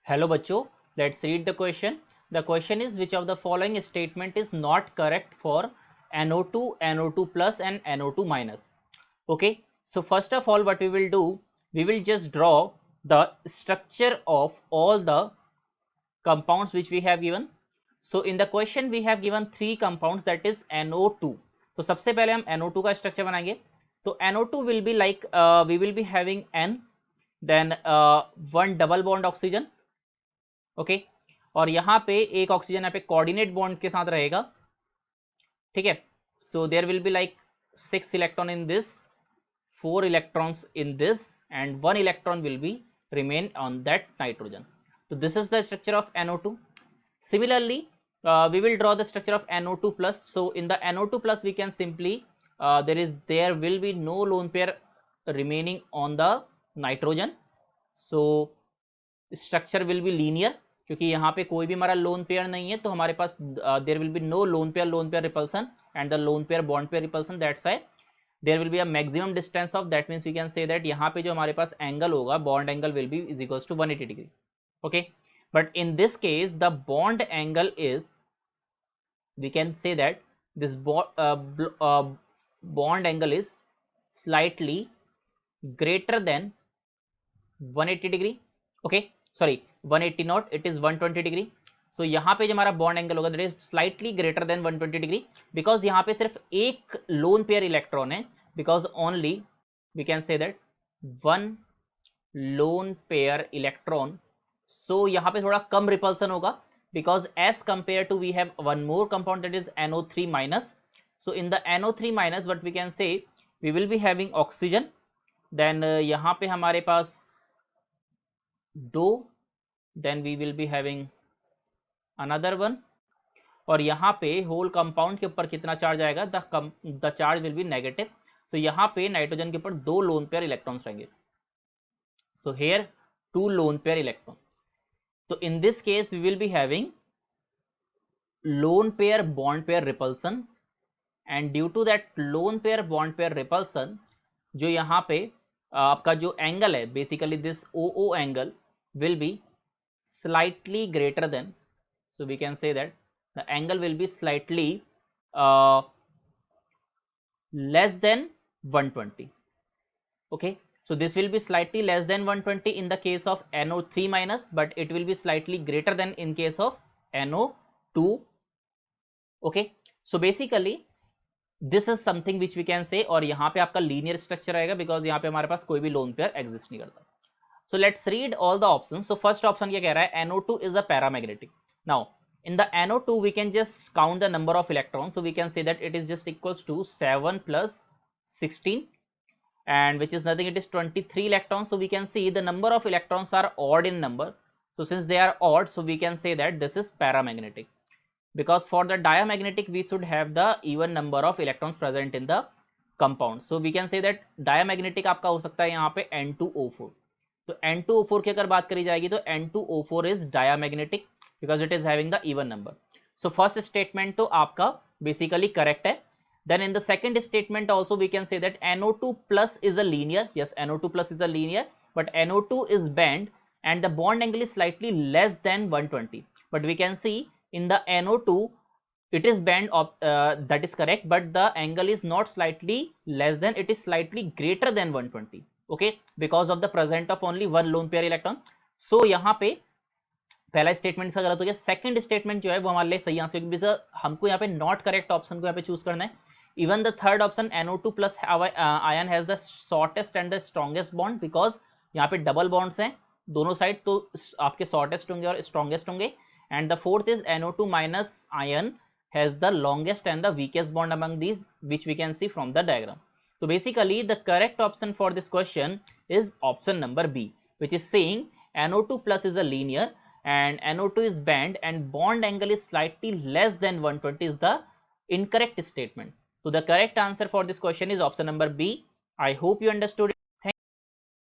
Hello बच्चों, let's read the question. The question is which of the following statement is not correct for NO2, NO2 plus and NO2 minus. Okay, so first of all what we will do, we will just draw the structure of all the compounds which we have given. So in the question we have given three compounds, that is NO2. तो सबसे पहले हम NO2 का structure बनाएंगे. तो NO2 will be like we will be having N, then one double bond oxygen. Okay और यहाँ पे एक ऑक्सीजन यहाँ पे कोऑर्डिनेट बॉन्ड के साथ रहेगा. ठीक है, so there will be like 6 electron in this, 4 electrons in this, and 1 electron will be remain on that nitrogen. So this is the structure of NO2. Similarly, we will draw the structure of NO2 plus. So in the NO2 plus we can simply there will be no lone pair remaining on the nitrogen. So structure will be linear, क्योंकि यहाँ पे कोई भी हमारा lone pair नहीं है, तो हमारे पास there will be no lone pair repulsion and the lone pair bond pair repulsion. That's why there will be a maximum distance of, that means we can say that यहाँ पे जो हमारे पास एंगल होगा, bond angle will be is equals to 180 degree. Okay, but in this case the bond angle is, we can say that this bond angle is slightly greater than 180 degree. okay, sorry 180 not, it is 120 degree. So यहाँ पे जो हमारा bond angle होगा that is slightly greater than 120 degree, because यहाँ पे सिर्फ एक lone pair electron है, because only we can say that one lone pair electron. So यहाँ पे थोड़ा कम रिपल्सन होगा, because as compared to we have one more compound that is NO3 minus. So in the NO3 minus what we can say, we will be having oxygen, then यहाँ पे हमारे पास दो, then we will be having another one, और यहाँ पे whole compound के ऊपर कितना चार्ज आएगा, the charge will be negative. So यहाँ पे नाइट्रोजन के ऊपर दो लोन पेयर इलेक्ट्रॉन्स रहेंगे. So here two lone pair electron. तो in this case we will be having lone pair bond pair repulsion, and due to that lone pair bond pair repulsion, जो यहाँ पे आपका जो एंगल है, basically this OO angle will be slightly greater than, so we can say that the angle will be slightly less than 120. okay, so this will be slightly less than 120 in the case of NO3 minus, but it will be slightly greater than in case of NO2. okay, so basically this is something which we can say, और यहाँ पे आपका linear structure आएगा, because यहाँ पे हमारे पास कोई भी लोन पेयर एग्जिस्ट नहीं करता. So let's read all the options. So first option क्या कह रहा है, NO2 is a paramagnetic. Now in the NO2 we can just count the number of electrons. So we can say that it is just equals to 7 plus 16, and which is nothing, it is 23 electrons. So we can see the number of electrons are odd in number. So since they are odd, so we can say that this is paramagnetic, because for the diamagnetic we should have the even number of electrons present in the compound. So we can say that diamagnetic आपका हो सकता है यहाँ पे N2O4. तो N2O4 की अगर बात करी जाएगी तो N2O4 is diamagnetic, because it is having the even number. So first statement तो आपका बेसिकली करेक्ट है. Then in the second statement also we can say that NO2 plus is a linear. Yes, NO2 plus is a linear, but NO2 is bent and the bond angle is slightly less than 120. But we can see in the NO2 it is band of that is correct, but the angle is not slightly less than, it is slightly greater than 120. okay, because of the present of only one lone pair electron. so यहाँ पे पहला statement इसका गलत हो गया. Second statement जो है वो हमारे लिए सही आंसर, क्योंकि हमको यहाँ पे नॉट करेक्ट ऑप्शन को यहाँ पे चूज करना है. Even the third option NO2 plus ion has the shortest and the strongest bond, because यहाँ पे डबल बॉन्ड्स हैं दोनों साइड, तो आपके शॉर्टेस्ट होंगे और स्ट्रॉन्गेस्ट होंगे. And the fourth is NO2 minus ion has the longest and the weakest bond among these, which we can see from the diagram. So basically the correct option for this question is option number B, which is saying NO2 plus is a linear and NO2 is band and bond angle is slightly less than 120 is the incorrect statement. So the correct answer for this question is option number B. I hope you understood it.